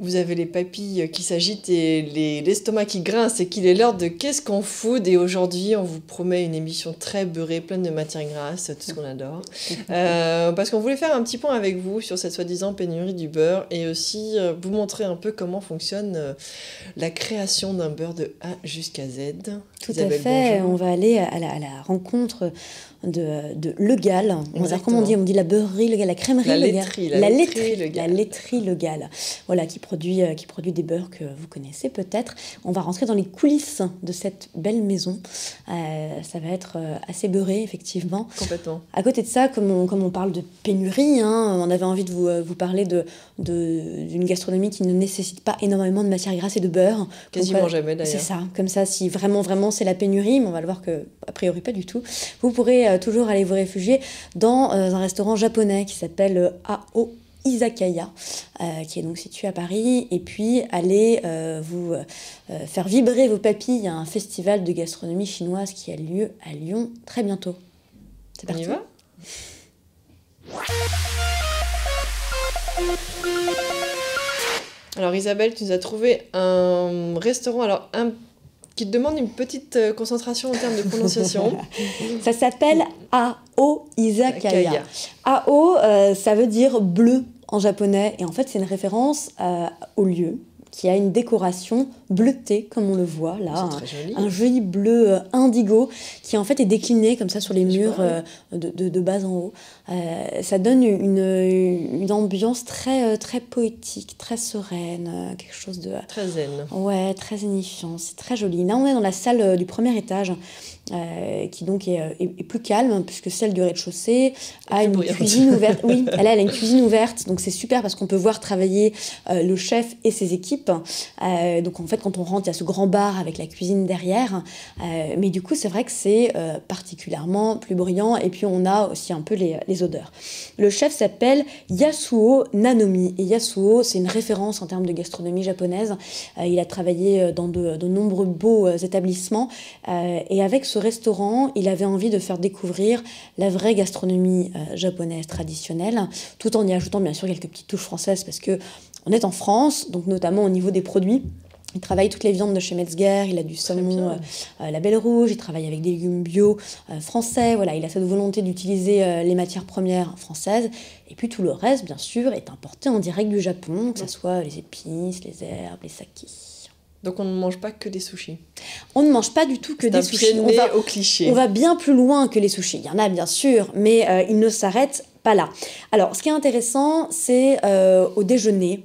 vous avez les papilles qui s'agitent et l'estomac qui grince et qu'il est l'heure de Qu'est-ce qu'on food. Et aujourd'hui, on vous promet une émission très beurrée, pleine de matières grasses, tout ce qu'on adore. Parce qu'on voulait faire un petit point avec vous sur cette soi-disant pénurie du beurre et aussi vous montrer un peu comment fonctionne la création d'un beurre de A jusqu'à Z. Tout Isabelle, à fait, bonjour. on va aller à la rencontre de Le Gall. Alors, comment on dit la beurrerie Le Gall, la crèmerie La Le Gall, laiterie, la laiterie Le Gall. la laiterie Le Gall. Voilà, qui produit des beurres que vous connaissez peut-être. On va rentrer dans les coulisses de cette belle maison. Ça va être assez beurré, effectivement. Complètement. À côté de ça, comme on parle de pénurie, on avait envie de vous parler d'une gastronomie qui ne nécessite pas énormément de matière grasse et de beurre. Quasiment jamais d'ailleurs. C'est ça, comme ça, si vraiment c'est la pénurie, mais on va le voir que a priori pas du tout, vous pourrez toujours aller vous réfugier dans un restaurant japonais qui s'appelle Ao Izakaya, qui est donc situé à Paris, et puis aller vous faire vibrer vos papilles à un festival de gastronomie chinoise qui a lieu à Lyon très bientôt. C'est parti. On y va ? Alors Isabelle, tu nous as trouvé un restaurant qui te demande une petite concentration en termes de prononciation. Ça s'appelle Ao Izakaya. Ao, ça veut dire bleu en japonais, et en fait c'est une référence au lieu qui a une décoration bleutée, comme on le voit là, un joli bleu indigo qui en fait est décliné comme ça sur les murs de bas en haut. Ça donne une ambiance très, très poétique, très sereine, quelque chose de... Très zen. Ouais, très zénifiant, c'est très joli. Là on est dans la salle du premier étage, qui donc est plus calme, puisque celle du rez-de-chaussée a une cuisine ouverte. Oui, elle a une cuisine ouverte, donc c'est super parce qu'on peut voir travailler le chef et ses équipes. Donc en fait, quand on rentre, il y a ce grand bar avec la cuisine derrière. Mais du coup, c'est vrai que c'est particulièrement plus brillant. Et puis on a aussi un peu les odeurs. Le chef s'appelle Yasuo Nanomi. Et Yasuo, c'est une référence en termes de gastronomie japonaise. Il a travaillé dans de nombreux beaux établissements. Et avec ce restaurant, il avait envie de faire découvrir la vraie gastronomie japonaise traditionnelle, tout en y ajoutant bien sûr quelques petites touches françaises, parce que on est en France, donc notamment au niveau des produits. Il travaille toutes les viandes de chez Metzger, il a du saumon la Belle Rouge, il travaille avec des légumes bio français, voilà, il a cette volonté d'utiliser les matières premières françaises, et puis tout le reste, bien sûr, est importé en direct du Japon, que ce soit les épices, les herbes, les sakis. Donc on ne mange pas que des sushis. On ne mange pas du tout que des sushis. Au cliché. On va bien plus loin que les sushis. Il y en a bien sûr, mais il ne s'arrête pas là. Alors, ce qui est intéressant, c'est au déjeuner.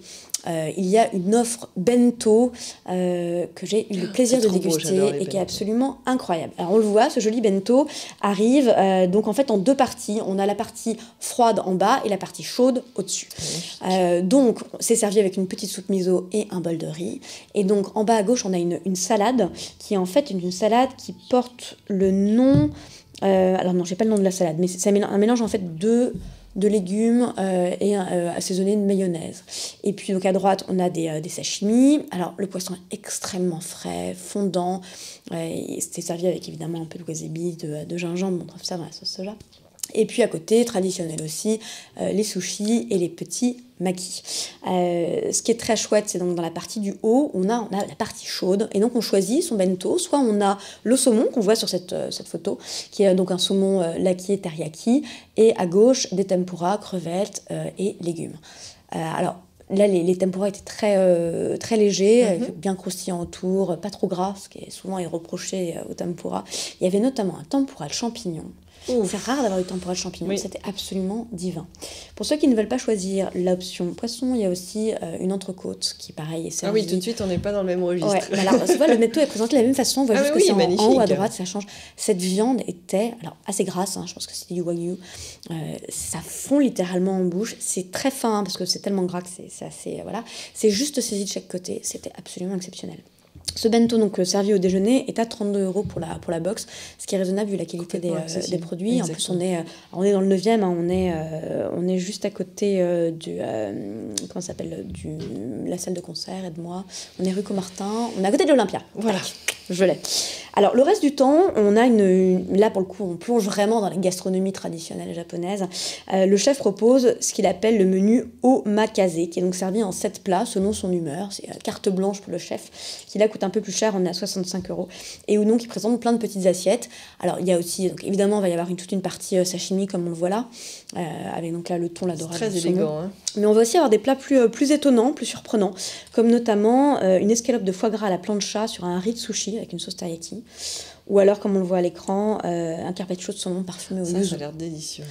Il y a une offre bento que j'ai eu le plaisir de déguster et qui est absolument incroyable. Alors on le voit, ce joli bento arrive donc en fait en deux parties. On a la partie froide en bas et la partie chaude au-dessus. Donc c'est servi avec une petite soupe miso et un bol de riz. Et donc en bas à gauche on a une salade qui est en fait une salade qui porte le nom... alors non, j'ai pas le nom de la salade, mais c'est un mélange en fait de légumes et assaisonné de mayonnaise. Et puis donc à droite, on a des sashimi. Alors le poisson est extrêmement frais, fondant. C'était servi avec évidemment un peu de wasabi, de gingembre. On trouve ça dans la sauce soja. Et puis à côté, traditionnel aussi, les sushis et les petits makis. Ce qui est très chouette, c'est donc dans la partie du haut, on a la partie chaude, et donc on choisit son bento. Soit on a le saumon qu'on voit sur cette photo, qui est donc un saumon laqué teriyaki, et à gauche des tempura, crevettes et légumes. Alors là, les tempura étaient très, très légers, bien croustillants autour, pas trop gras, ce qui est souvent reproché au tempura. Il y avait notamment un tempura de champignons. C'est rare d'avoir du tempura de champignons, oui. C'était absolument divin. Pour ceux qui ne veulent pas choisir l'option poisson, il y a aussi une entrecôte qui, pareil, est servie. Ah oui, tout de suite, on n'est pas dans le même registre. Ouais, alors, tu vois, le bento est présenté de la même façon, on voit juste que c'est en haut à droite, ça change. Cette viande était assez grasse, je pense que c'était du wagyu. Ça fond littéralement en bouche, c'est très fin, parce que c'est tellement gras que c'est assez... voilà. C'est juste saisi de chaque côté, c'était absolument exceptionnel. Ce bento donc servi au déjeuner est à 32 € pour la box, ce qui est raisonnable vu la qualité des produits. Exactement. En plus, on est dans le 9e, hein, on est juste à côté comment ça s'appelle, la salle de concert, aide-moi. On est rue Comartin, on est à côté de l'Olympia. Voilà. Je l'ai. Alors, le reste du temps, on a là, pour le coup, on plonge vraiment dans la gastronomie traditionnelle japonaise. Le chef propose ce qu'il appelle le menu omakase, qui est donc servi en 7 plats selon son humeur. C'est carte blanche pour le chef, qui là coûte un peu plus cher, on est à 65 €. Et où donc, il présente plein de petites assiettes. Alors, il y a aussi, donc, évidemment, il va y avoir toute une partie sashimi, comme on le voit là, avec donc là le thon, la dorade. Très élégant. Hein. Mais on va aussi avoir des plats plus étonnants, plus surprenants, comme notamment une escalope de foie gras à la plancha sur un riz de sushi avec une sauce teriyaki. Ou alors, comme on le voit à l'écran, un carpaccio de saumon parfumé au yuzu. Ça a l'air délicieux.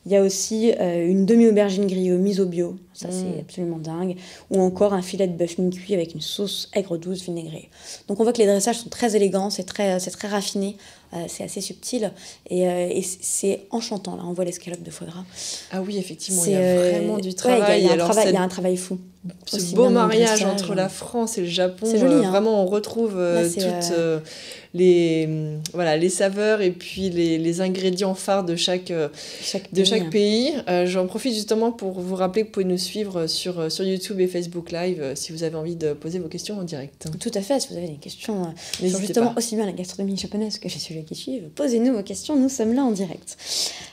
Il y a aussi une demi-aubergine grillée au miso bio, ça c'est absolument dingue. Ou encore un filet de bœuf mi-cuit avec une sauce aigre douce vinaigrée. Donc on voit que les dressages sont très élégants, c'est très raffiné, c'est assez subtil et c'est enchantant. Là, on voit l'escalope de foie gras. Ah oui, effectivement, il y a vraiment du travail. Il y a un travail fou. Ce beau mariage entre la France et le Japon, c'est joli, hein. Vraiment on retrouve toutes les saveurs et puis les ingrédients phares de chaque pays. J'en profite justement pour vous rappeler que vous pouvez nous suivre sur YouTube et Facebook Live si vous avez envie de poser vos questions en direct. Tout à fait, si vous avez des questions sur N'hésitez pas. aussi bien la gastronomie japonaise que les sujets qui suivent, posez-nous vos questions, nous sommes là en direct.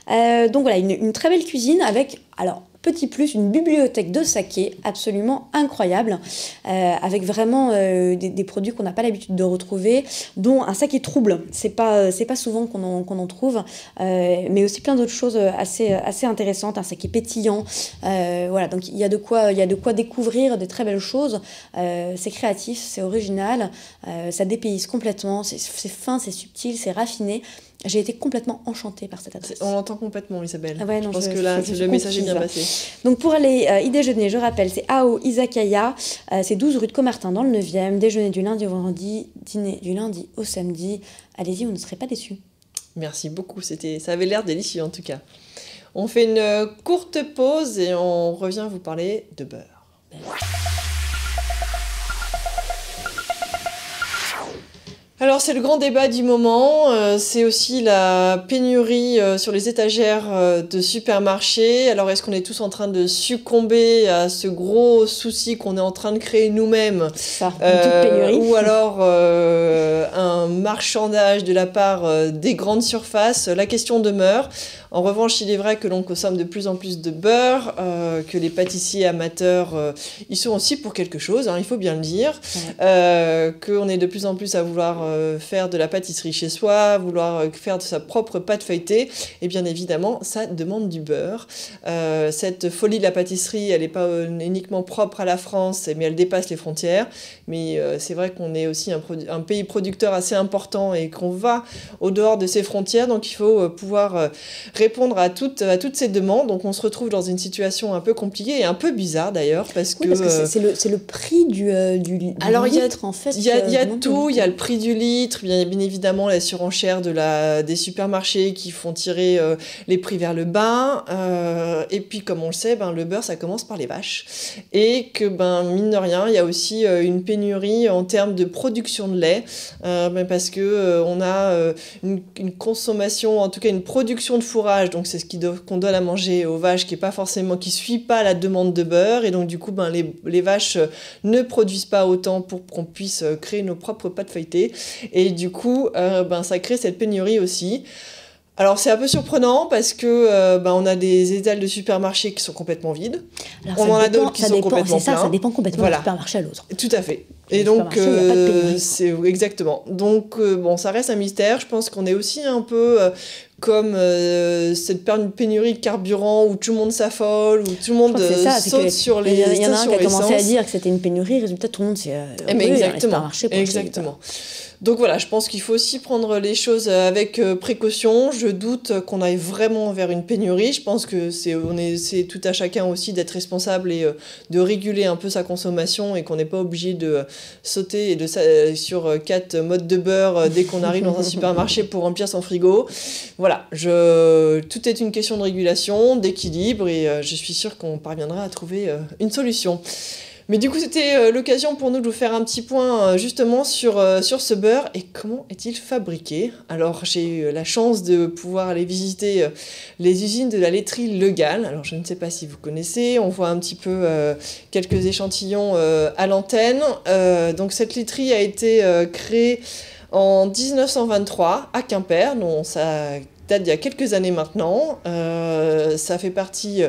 Donc voilà, une très belle cuisine avec, alors, petit plus, une bibliothèque de saké absolument incroyable, avec vraiment des produits qu'on n'a pas l'habitude de retrouver, dont un saké trouble. C'est pas souvent qu'on en trouve, mais aussi plein d'autres choses assez intéressantes, un saké pétillant. Voilà, donc il y a de quoi découvrir des très belles choses. C'est créatif, c'est original, ça dépayse complètement, c'est fin, c'est subtil, c'est raffiné. J'ai été complètement enchantée par cette adresse. On l'entend complètement, Isabelle. Ah ouais, non, je pense que là, le message est bien passé. Donc pour aller y déjeuner, je rappelle, c'est Ao Izakaya, c'est 12 rue de Comartin dans le 9e, déjeuner du lundi au vendredi, dîner du lundi au samedi. Allez-y, vous ne serez pas déçus. Merci beaucoup, ça avait l'air délicieux en tout cas. On fait une courte pause et on revient vous parler de beurre. Alors c'est le grand débat du moment, c'est aussi la pénurie sur les étagères de supermarchés. Alors est-ce qu'on est tous en train de succomber à ce gros souci qu'on est en train de créer nous-mêmes, ça, toute pénurie. Ou alors un marchandage de la part des grandes surfaces? La question demeure. En revanche, il est vrai que l'on consomme de plus en plus de beurre, que les pâtissiers amateurs ils sont aussi pour quelque chose, hein, il faut bien le dire, qu'on est de plus en plus à vouloir faire de la pâtisserie chez soi, vouloir faire de sa propre pâte feuilletée, et bien évidemment, ça demande du beurre. Cette folie de la pâtisserie, elle n'est pas uniquement propre à la France, mais elle dépasse les frontières. Mais c'est vrai qu'on est aussi un pays producteur assez important et qu'on va au dehors de ses frontières, donc il faut pouvoir répondre à toutes ces demandes. Donc on se retrouve dans une situation un peu compliquée et un peu bizarre d'ailleurs, parce que c'est le prix du litre en fait. Il y a tout, il y a le prix du litre, bien évidemment la surenchère des supermarchés qui font tirer les prix vers le bas, et puis comme on le sait, le beurre ça commence par les vaches, et que mine de rien il y a aussi une pénurie en termes de production de lait, parce que on a une consommation, en tout cas une production de fourrage, donc c'est ce qu'on donne à manger aux vaches qui suit pas la demande de beurre, et donc du coup les vaches ne produisent pas autant pour qu'on puisse créer nos propres pâtes feuilletées, et du coup ça crée cette pénurie aussi. Alors c'est un peu surprenant parce que on a des étals de supermarchés qui sont complètement vides. Alors, on en a d'autres qui sont complètement pleins. Ça dépend complètement d'un supermarché à l'autre. Tout à fait. Et donc c'est exactement. Donc ça reste un mystère. Je pense qu'on est aussi un peu comme cette pénurie de carburant où tout le monde s'affole, où tout le monde saute sur les stations essence. Il y en a un qui a commencé à dire que c'était une pénurie, résultat tout le monde s'est exactement. Donc voilà, je pense qu'il faut aussi prendre les choses avec précaution. Je doute qu'on aille vraiment vers une pénurie. Je pense que c'est tout à chacun aussi d'être responsable et de réguler un peu sa consommation, et qu'on n'est pas obligé de sauter sur 4 modes de beurre dès qu'on arrive dans un supermarché pour remplir son frigo. Voilà, tout est une question de régulation, d'équilibre, et je suis sûre qu'on parviendra à trouver une solution. Mais du coup, c'était l'occasion pour nous de vous faire un petit point justement sur ce beurre et comment est-il fabriqué. Alors, j'ai eu la chance de pouvoir aller visiter les usines de la laiterie Le Gall. Alors, je ne sais pas si vous connaissez, on voit un petit peu quelques échantillons à l'antenne. Donc, cette laiterie a été créée en 1923 à Quimper, donc ça date d'il y a quelques années maintenant. Ça fait partie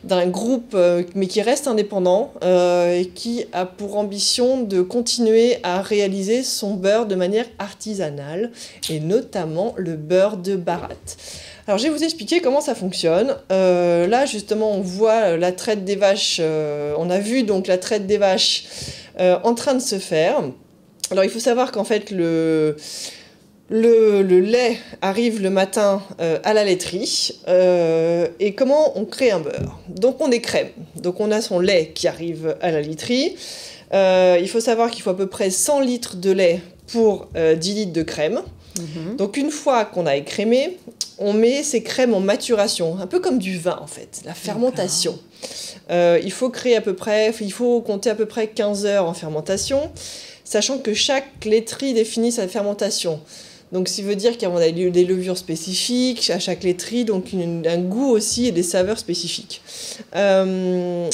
d'un groupe, mais qui reste indépendant, et qui a pour ambition de continuer à réaliser son beurre de manière artisanale, et notamment le beurre de Baratte. Alors, je vais vous expliquer comment ça fonctionne. Là, justement, on voit la traite des vaches. On a vu donc la traite des vaches en train de se faire. Alors, il faut savoir qu'en fait, le lait arrive le matin à la laiterie. Et comment on crée un beurre? Donc, on écrème. Donc, on a son lait qui arrive à la laiterie. Il faut savoir qu'il faut à peu près 100 litres de lait pour 10 litres de crème. Donc, une fois qu'on a écrémé, on met ces crèmes en maturation, un peu comme du vin en fait, la fermentation. Il faut compter à peu près 15 heures en fermentation, sachant que chaque laiterie définit sa fermentation. Donc, ça veut dire qu'il y a des levures spécifiques à chaque laiterie, donc un goût aussi et des saveurs spécifiques.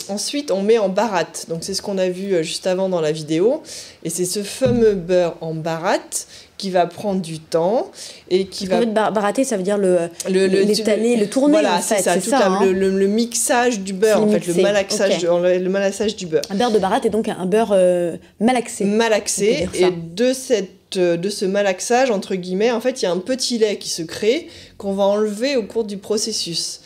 Ensuite, on met en Baratte. Donc, c'est ce qu'on a vu juste avant dans la vidéo. Et c'est ce fameux beurre en Baratte qui va prendre du temps et qui va... Baratter, ça veut dire l'étaler, le tourner, voilà, en fait. C'est ça, hein. le mixage du beurre, en fait, le malaxage du beurre. Un beurre de Baratte est donc un beurre malaxé. Malaxé, et de ce malaxage, entre guillemets, en fait, il y a un petit lait qui se crée qu'on va enlever au cours du processus.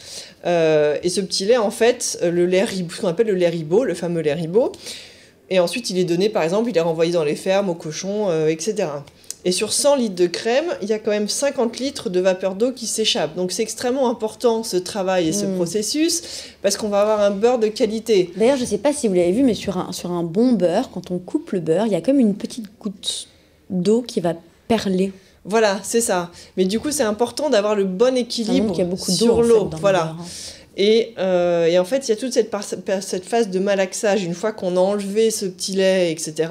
Et ce petit lait, en fait, ce qu'on appelle le lait ribot, le fameux lait ribot. Et ensuite, il est donné, par exemple, il est renvoyé dans les fermes, aux cochons, etc. Et sur 100 litres de crème, il y a quand même 50 litres de vapeur d'eau qui s'échappe. Donc, c'est extrêmement important, ce travail et ce processus, parce qu'on va avoir un beurre de qualité. D'ailleurs, je ne sais pas si vous l'avez vu, mais sur un bon beurre, quand on coupe le beurre, il y a comme une petite goutte d'eau qui va perler. Voilà, c'est ça. Mais du coup, c'est important d'avoir le bon équilibre sur l'eau. Voilà. Et en fait, il y a toute cette phase de malaxage, une fois qu'on a enlevé ce petit lait, etc.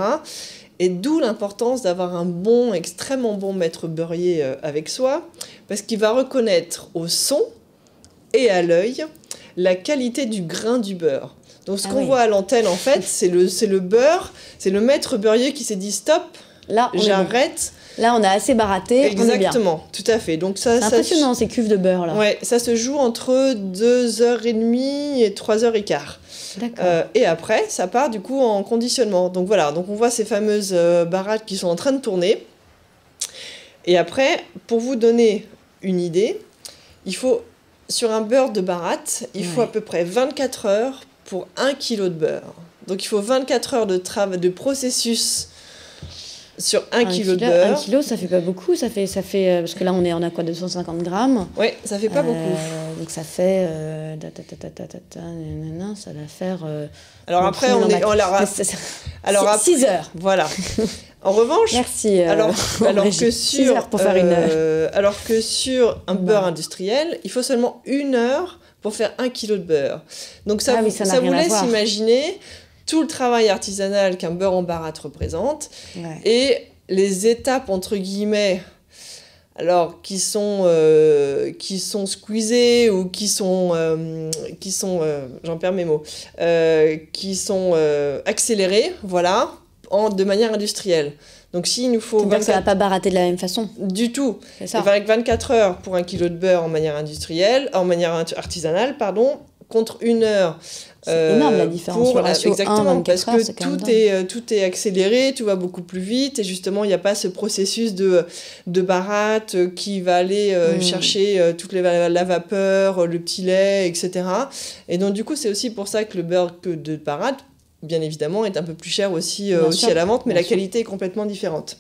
Et d'où l'importance d'avoir un extrêmement bon maître beurrier avec soi, parce qu'il va reconnaître au son et à l'œil la qualité du grain du beurre. Donc, ce qu'on voit à l'antenne, en fait, c'est le beurre, c'est le maître beurrier qui s'est dit stop, là, j'arrête. Là, on a assez baratté. Exactement, tout à fait. Donc, c'est impressionnant, ces cuves de beurre, là. Ouais, ça se joue entre 2h30 et 3h15. D'accord. Et après, ça part du coup en conditionnement. Donc voilà, donc on voit ces fameuses barattes qui sont en train de tourner. Et après, pour vous donner une idée, il faut, sur un beurre de baratte, il faut à peu près 24 heures pour 1 kg de beurre. Donc il faut 24 heures de processus sur 1 kg de beurre. 1 kg, ça fait pas beaucoup, ça fait parce que là on a quoi, 250 grammes. Oui, ça fait pas beaucoup. Donc ça fait ça va faire. Alors après alors après 6 heures. Voilà. En revanche, merci. Alors que 6 heures pour faire une. Alors que sur un beurre industriel, il faut seulement 1 heure pour faire 1 kg de beurre. Donc ça vous laisse imaginer tout le travail artisanal qu'un beurre en baratte représente, et les étapes entre guillemets, alors qui sont squeezées ou qui sont j'en perds mes mots, qui sont accélérées, voilà, de manière industrielle. Donc s'il nous faut... Ça ne va pas baratter de la même façon. Du tout. C'est ça. Avec 24 heures pour 1 kg de beurre en manière artisanale, contre 1 heure. C'est énorme la différence. Exactement, parce que tout est accéléré, tout va beaucoup plus vite, et justement il n'y a pas ce processus de baratte qui va aller chercher toute la vapeur, le petit lait, etc. Et donc du coup c'est aussi pour ça que le beurre de baratte, bien évidemment, est un peu plus cher aussi à la vente, mais la qualité est complètement différente.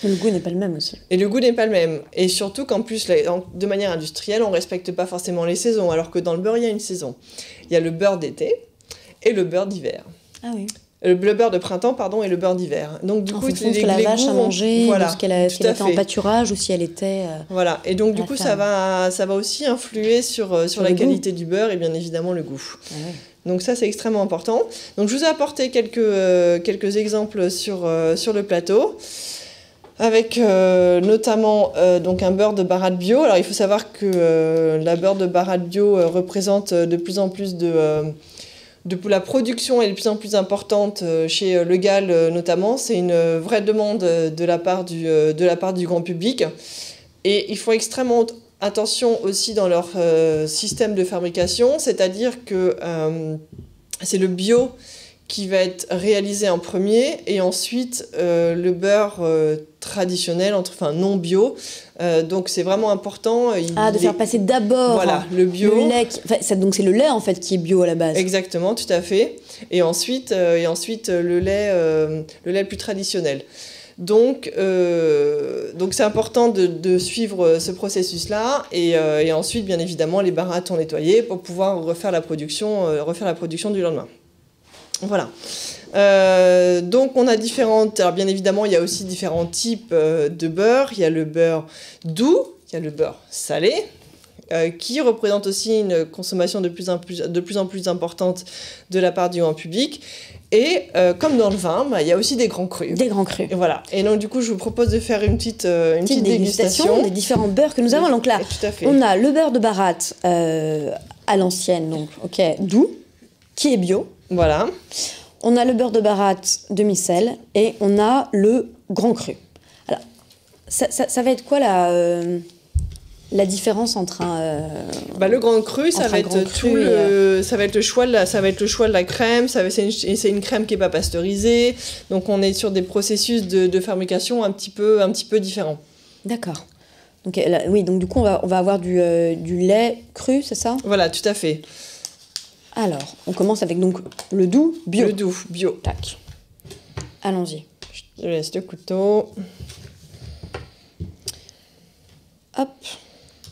Et le goût n'est pas le même aussi. Et le goût n'est pas le même. Et surtout qu'en plus, de manière industrielle, on ne respecte pas forcément les saisons, alors que dans le beurre, il y a une saison. Il y a le beurre d'été et le beurre d'hiver. Ah oui. Le beurre de printemps, et le beurre d'hiver. Donc du coup, en fonction de ce que la vache a mangé, de ce qu'elle était en pâturage, ou si elle était... voilà, et donc du coup, ça va aussi influer sur la qualité du beurre et bien évidemment le goût. Ah ouais. Donc ça, c'est extrêmement important. Donc je vous ai apporté quelques exemples sur le plateau, avec notamment donc un beurre de Bharat Bio. Alors il faut savoir que la beurre de Bharat Bio représente de plus en plus la production est de plus en plus importante chez Le Gall notamment. C'est une vraie demande de la part du grand public. Et ils font extrêmement attention aussi dans leur système de fabrication, c'est-à-dire que c'est le bio qui va être réalisé en premier, et ensuite le beurre traditionnel, enfin non bio. Donc c'est vraiment important. Faire passer d'abord le bio. Le lait donc c'est le lait en fait qui est bio à la base. Exactement, tout à fait. Et ensuite le lait plus traditionnel. Donc c'est important de suivre ce processus-là, et ensuite bien évidemment les barattes sont nettoyées pour pouvoir refaire la production du lendemain. Voilà. Donc on a alors bien évidemment il y a aussi différents types de beurre. Il y a le beurre doux, il y a le beurre salé, qui représente aussi une consommation de plus en plus importante de la part du grand public. Et comme dans le vin, il y a aussi des grands crus. Des grands crus. Et voilà. Et donc du coup, je vous propose de faire une petite dégustation des différents beurres que nous avons. Donc là, tout à fait. On a le beurre de Bharat à l'ancienne, donc doux, qui est bio. Voilà. On a le beurre de Bharat demi-sel et on a le grand cru. Alors, ça va être quoi la différence entre un le grand cru, ça va être le choix de la crème. C'est une crème qui est pas pasteurisée, donc on est sur des processus de fabrication un petit peu différents. D'accord. Donc donc du coup on va avoir du lait cru, c'est ça? Voilà, tout à fait. Alors, on commence avec donc le doux bio. Le doux bio. Tac. Allons-y. Je laisse le couteau. Hop.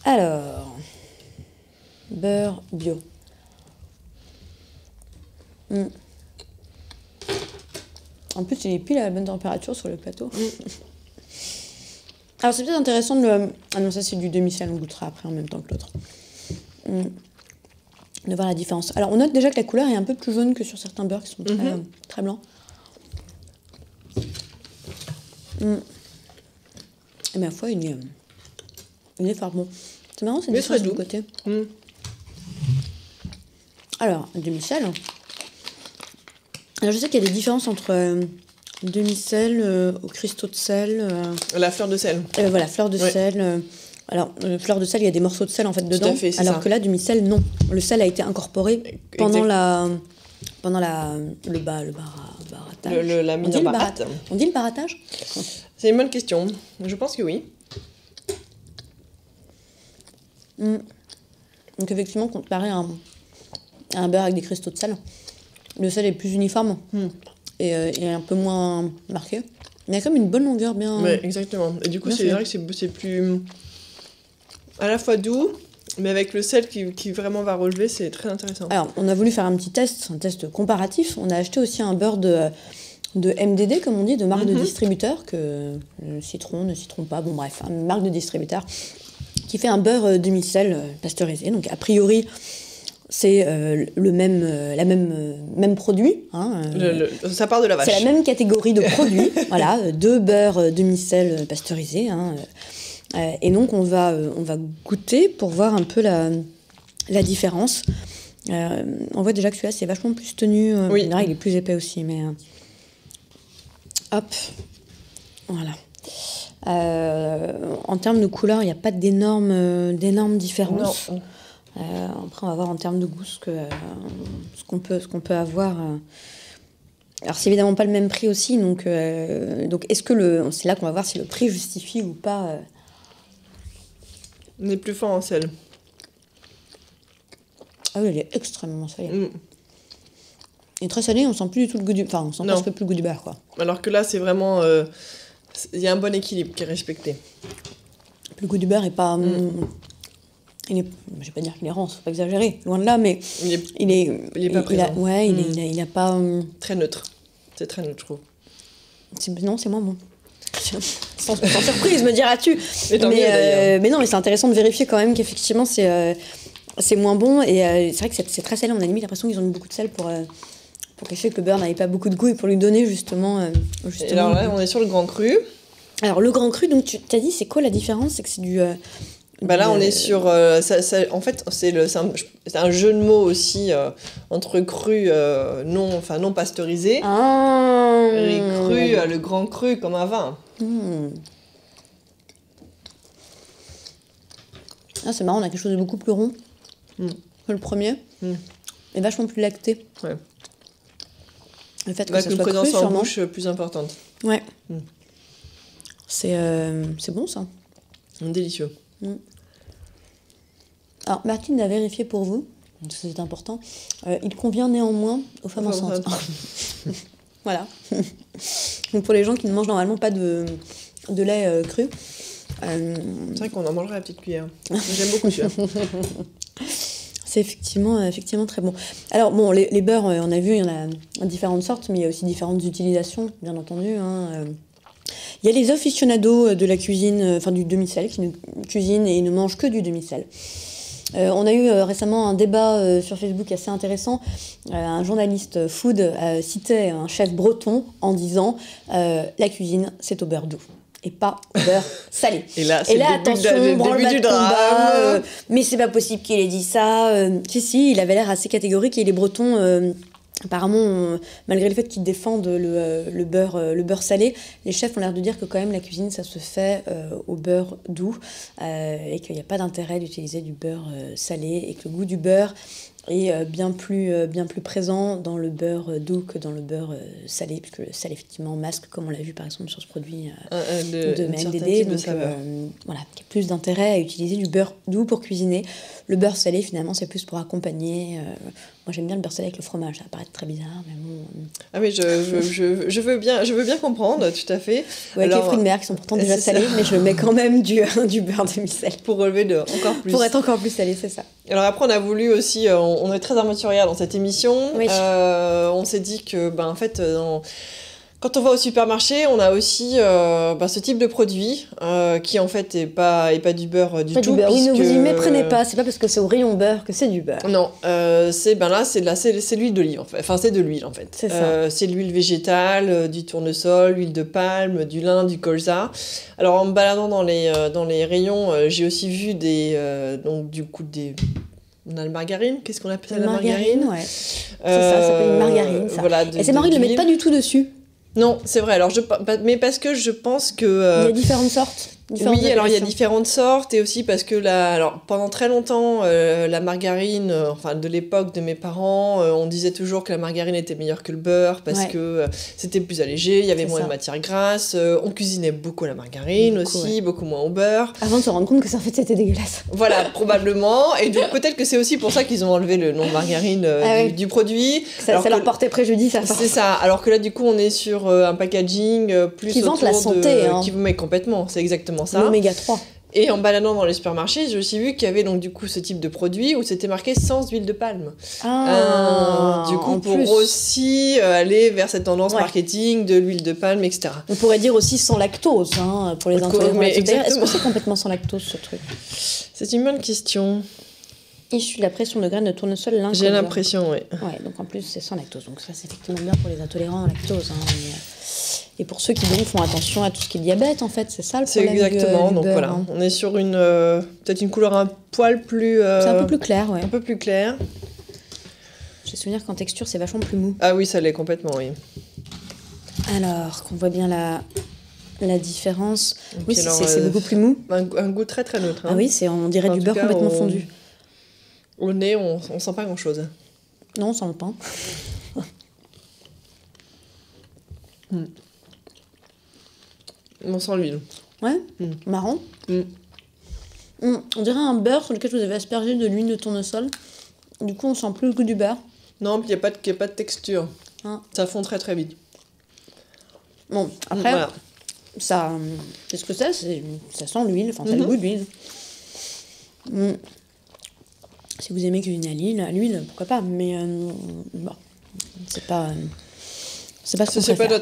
Alors, beurre bio. En plus, il est pile à la bonne température sur le plateau. Alors, c'est peut-être intéressant de... Ah non, ça c'est du demi-sel, on goûtera après en même temps que l'autre. De voir la différence. Alors, on note déjà que la couleur est un peu plus jaune que sur certains beurres qui sont très blancs. Et ma foi, il est fort bon. C'est marrant, c'est différent du côté. Alors, demi-sel. Alors, je sais qu'il y a des différences entre demi-sel, au cristaux de sel. La fleur de sel. Voilà, fleur de sel. Alors, fleur de sel, il y a des morceaux de sel en fait dedans. Tout à fait, alors ça. Que là, demi-sel, non. Le sel a été incorporé pendant le baratage. La mise en barat. On dit le baratage? C'est une bonne question. Je pense que oui. Donc effectivement, comparé à un beurre avec des cristaux de sel, le sel est plus uniforme et un peu moins marqué. Mais il y a comme une bonne longueur bien... Oui, exactement. Et du coup, c'est vrai que c'est plus... à la fois doux, mais avec le sel qui vraiment va relever, c'est très intéressant. Alors, on a voulu faire un test comparatif. On a acheté aussi un beurre de MDD, comme on dit, de marque de distributeur, que Citron, ne Citron pas, bon bref, une marque de distributeur, qui fait un beurre demi-sel pasteurisé. Donc, a priori, c'est le même produit. Ça part de la vache. C'est la même catégorie de produits. Voilà, 2 beurres demi-sel pasteurisés. Et donc, on va goûter pour voir un peu la différence. On voit déjà que celui-là, c'est vachement plus tenu. Oui. Il est plus épais aussi, mais... Hop. Voilà. En termes de couleur, il n'y a pas d'énormes différences. Non. Après, on va voir en termes de goût ce qu'on peut avoir. Alors, c'est évidemment pas le même prix aussi, donc est-ce que c'est là qu'on va voir si le prix justifie ou pas. On est plus fort en sel. Ah oui, il est extrêmement salé. Il est très salé, on sent plus du tout le goût du... Enfin, on sent presque plus le goût du beurre, quoi. Alors que là, c'est vraiment... il y a un bon équilibre qui est respecté. Le goût du beurre est pas... je vais pas dire qu'il est rance, faut pas exagérer, loin de là, mais il est pas présent. Il a pas... Très neutre. C'est très neutre, je trouve. Non, c'est moins bon. Sans surprise, me diras-tu. Mais non, mais c'est intéressant de vérifier quand même qu'effectivement, c'est c'est moins bon. Et c'est vrai que c'est très salé. On a limite l'impression qu'ils ont mis beaucoup de sel pour cacher que le beurre n'avait pas beaucoup de goût et pour lui donner justement. Et alors là, on est sur le grand cru. Alors le grand cru, donc tu t'as dit, c'est quoi la différence? C'est que c'est du... Là, on est sur... en fait, c'est un jeu de mots aussi entre cru non pasteurisé et cru, le grand cru comme un vin. Ah, c'est marrant, on a quelque chose de beaucoup plus rond que le premier et vachement plus lacté. Ouais. Le fait que Avec ça une soit présence cru, en sûrement. bouche plus importante. Ouais. C'est bon, ça. Délicieux. Alors, Martine l'a vérifié pour vous, c'est important. Il convient néanmoins aux femmes enceintes. Voilà. Donc, pour les gens qui ne mangent normalement pas de lait cru. C'est vrai qu'on en mangerait à la petite cuillère. J'aime beaucoup celui-là. C'est effectivement très bon. Alors, bon, les beurres, on a vu, il y en a différentes sortes, mais il y a aussi différentes utilisations, bien entendu. Il y a les aficionados de la cuisine, du demi-sel, qui ne cuisinent et ne mangent que du demi-sel. On a eu récemment un débat sur Facebook assez intéressant. Un journaliste food citait un chef breton en disant la cuisine, c'est au beurre doux et pas au beurre salé. Et là, c'est attention, le début du drame. Mais c'est pas possible qu'il ait dit ça. Si, il avait l'air assez catégorique et les Bretons... apparemment, malgré le fait qu'ils défendent le beurre salé, les chefs ont l'air de dire que quand même la cuisine, ça se fait au beurre doux et qu'il n'y a pas d'intérêt d'utiliser du beurre salé et que le goût du beurre est bien plus présent dans le beurre doux que dans le beurre salé, puisque le sel effectivement masque, comme on l'a vu par exemple sur ce produit de MDD. Donc voilà, il y a plus d'intérêt à utiliser du beurre doux pour cuisiner. Le beurre salé, finalement, c'est plus pour accompagner. Moi, j'aime bien le beurre salé avec le fromage. Ça va paraître très bizarre, mais bon. Ah oui, je veux bien comprendre, tout à fait. Ouais, avec les fruits de mer qui sont pourtant déjà salés, mais je mets quand même du beurre demi-sel. Pour relever encore plus. Pour être encore plus salé, c'est ça. Alors après, on a voulu aussi, on est très aventurière dans cette émission. Oui. On s'est dit que, en fait, quand on va au supermarché, on a aussi ce type de produit qui en fait est pas du beurre du tout. Oui, ne vous y méprenez pas. C'est pas parce que c'est au rayon beurre que c'est du beurre. Non, c'est l'huile d'olive en fait. Enfin, c'est de l'huile en fait. C'est ça. C'est de l'huile végétale, du tournesol, l'huile de palme, du lin, du colza. Alors en me baladant dans les rayons, j'ai aussi vu on a le margarine. Qu'est-ce qu'on appelle ça, la margarine? Ouais. C'est ça s'appelle une margarine. Ça. Voilà, et c'est marrant, ils ne le mettent pas du tout dessus. Non, c'est vrai. Alors mais parce que je pense que il y a différentes sortes. Oui, alors il y a différentes sortes et aussi parce que pendant très longtemps, la margarine, de l'époque de mes parents, on disait toujours que la margarine était meilleure que le beurre parce que c'était plus allégé, il y avait moins de matière grasse, on cuisinait beaucoup la margarine beaucoup moins au beurre. Avant de se rendre compte que ça en fait c'était dégueulasse. Voilà, probablement. Et donc peut-être que c'est aussi pour ça qu'ils ont enlevé le nom margarine du produit. Ça leur portait préjudice à force. C'est ça. Alors que là, du coup, on est sur un packaging plus qui vante la santé. Qui vous met complètement, c'est exactement ça. L'oméga 3. Et en baladant dans les supermarchés, j'ai aussi vu qu'il y avait donc du coup ce type de produit où c'était marqué sans huile de palme. Du coup, pour aussi aller vers cette tendance marketing de l'huile de palme, etc. On pourrait dire aussi sans lactose pour les intolérants. Est-ce que c'est complètement sans lactose ce truc? C'est une bonne question. Issu de la pression de graines de tournesol, j'ai l'impression, oui. Ouais, donc en plus c'est sans lactose. Donc ça c'est effectivement bien pour les intolérants à lactose. Et pour ceux qui donc font attention à tout ce qui est diabète, en fait, c'est ça le problème. C'est exactement. Du donc beurre, voilà, on est sur peut-être une couleur un poil plus. C'est un peu plus clair, ouais. Un peu plus clair. J'ai souvenir qu'en texture c'est vachement plus mou. Ah oui, ça l'est complètement, oui. Alors qu'on voit bien la différence. Donc, oui, c'est beaucoup plus mou. Un goût très très neutre. Hein. Ah oui, on dirait du beurre complètement fondu. Au nez, on sent pas grand-chose. Non, on sent le pain. On sent l'huile. Ouais, marrant. On dirait un beurre sur lequel vous avez aspergé de l'huile de tournesol. Du coup, on sent plus le goût du beurre. Non, puis il n'y a pas de texture. Ça fond très très vite. Bon, après, ça, qu'est-ce que c'est? Ça sent l'huile, ça a le goût d'huile. Si vous aimez cuisiner à l'huile, pourquoi pas. Mais bon, c'est pas C'est pas ce qu'on C'est pas préfère.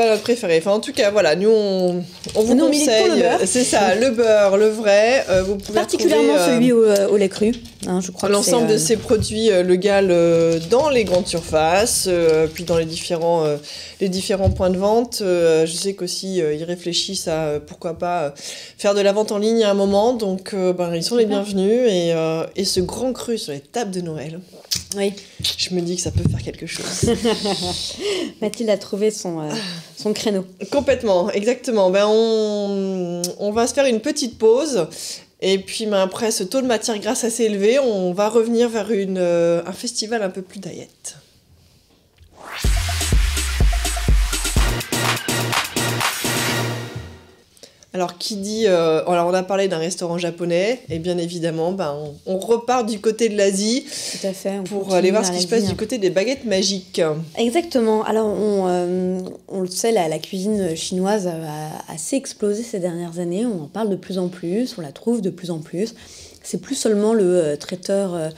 notre préféré. Enfin, en tout cas, voilà, nous on vous Nous, on milite pour le conseille. beurre. C'est ça, le beurre, le vrai. Vous pouvez Particulièrement retrouver, celui au lait cru. Hein, je crois que l'ensemble c'est, de ces produits légaux dans les grandes surfaces, puis dans les différents points de vente. Je sais qu'aussi ils réfléchissent à pourquoi pas faire de la vente en ligne à un moment. Donc ils sont les bienvenus et ce grand cru sur les tables de Noël. Oui. Je me dis que ça peut faire quelque chose. Mathilde a trouvé son créneau. Complètement, exactement. On va se faire une petite pause. Et puis après ce taux de matière grasse assez élevé, on va revenir vers un festival un peu plus diet. Alors, qui dit... alors, on a parlé d'un restaurant japonais, et bien évidemment, on repart du côté de l'Asie. Tout à fait. Pour aller voir ce qui se passe du côté des baguettes magiques. Exactement. Alors, on le sait, la cuisine chinoise a assez explosé ces dernières années. On en parle de plus en plus, on la trouve de plus en plus. C'est plus seulement le traiteur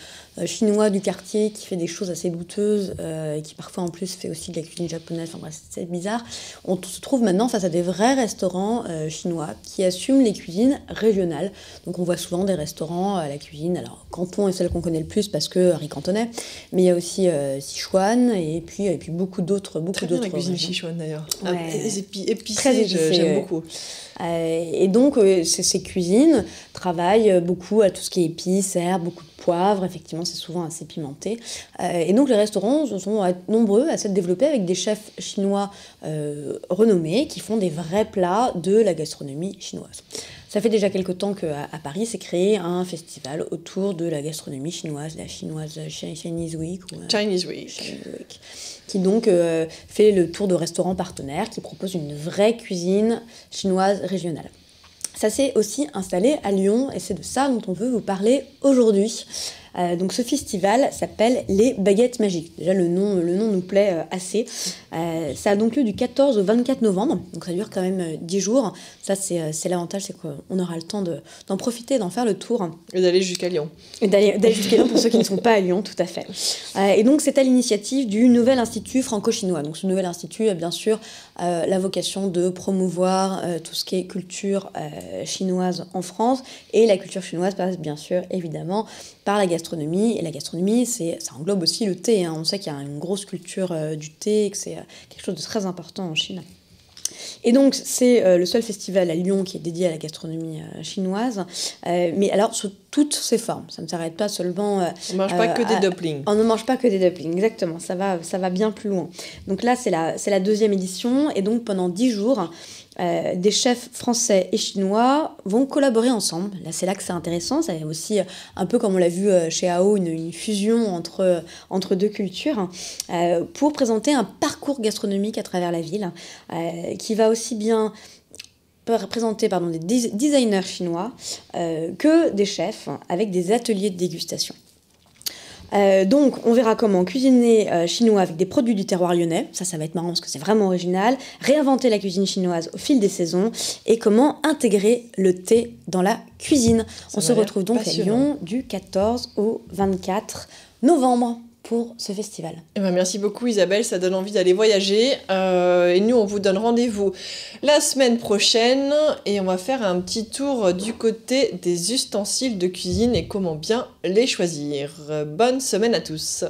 chinois du quartier qui fait des choses assez douteuses et qui parfois en plus fait aussi de la cuisine japonaise. Enfin bref, c'est bizarre. On se trouve maintenant face à des vrais restaurants chinois qui assument les cuisines régionales. Donc on voit souvent des restaurants à la cuisine. Alors Canton est celle qu'on connaît le plus parce que Harry Cantonais, mais il y a aussi Sichuan et puis beaucoup d'autres. Très bien la cuisine Sichuan d'ailleurs. Ouais. Les épicées, très épicé, j'aime beaucoup. Et donc, ces cuisines travaillent beaucoup à tout ce qui est épices, herbes, beaucoup de poivre. Effectivement, c'est souvent assez pimenté. Et donc, les restaurants sont nombreux à s'être développés avec des chefs chinois renommés qui font des vrais plats de la gastronomie chinoise. Ça fait déjà quelque temps qu'à Paris s'est créé un festival autour de la gastronomie chinoise, la Chinese Week. Chinese Week. Qui donc fait le tour de restaurants partenaires qui proposent une vraie cuisine chinoise régionale. Ça s'est aussi installé à Lyon et c'est de ça dont on veut vous parler aujourd'hui. Donc ce festival s'appelle les Baguettes Magiques. Déjà le nom nous plaît assez. Ça a donc lieu du 14 au 24 novembre, donc ça dure quand même 10 jours. Ça c'est l'avantage, c'est qu'on aura le temps d'en profiter, d'en faire le tour. Et d'aller jusqu'à Lyon. Et d'aller jusqu'à Lyon pour ceux qui ne sont pas à Lyon, tout à fait. Et donc c'est à l'initiative du Nouvel Institut franco-chinois. Donc ce Nouvel Institut a bien sûr la vocation de promouvoir tout ce qui est culture chinoise en France. Et la culture chinoise passe bien sûr évidemment par la gastronomie. Et la gastronomie, ça englobe aussi le thé. Hein. On sait qu'il y a une grosse culture du thé, que c'est quelque chose de très important en Chine. Et donc, c'est le seul festival à Lyon qui est dédié à la gastronomie chinoise. Mais alors, sous toutes ses formes. Ça ne s'arrête pas seulement... on ne mange pas que des dumplings. On ne mange pas que des dumplings, exactement. Ça va bien plus loin. Donc là, c'est la deuxième édition. Et donc, pendant 10 jours... des chefs français et chinois vont collaborer ensemble. Là, c'est là que c'est intéressant. C'est aussi un peu comme on l'a vu chez AO, une fusion entre deux cultures pour présenter un parcours gastronomique à travers la ville qui va aussi bien présenter des designers chinois que des chefs avec des ateliers de dégustation. Donc, on verra comment cuisiner chinois avec des produits du terroir lyonnais. Ça va être marrant parce que c'est vraiment original. Réinventer la cuisine chinoise au fil des saisons et comment intégrer le thé dans la cuisine. On se retrouve donc à Lyon du 14 au 24 novembre pour ce festival. Merci beaucoup Isabelle, ça donne envie d'aller voyager. Et nous, on vous donne rendez-vous la semaine prochaine et on va faire un petit tour du côté des ustensiles de cuisine et comment bien les choisir. Bonne semaine à tous.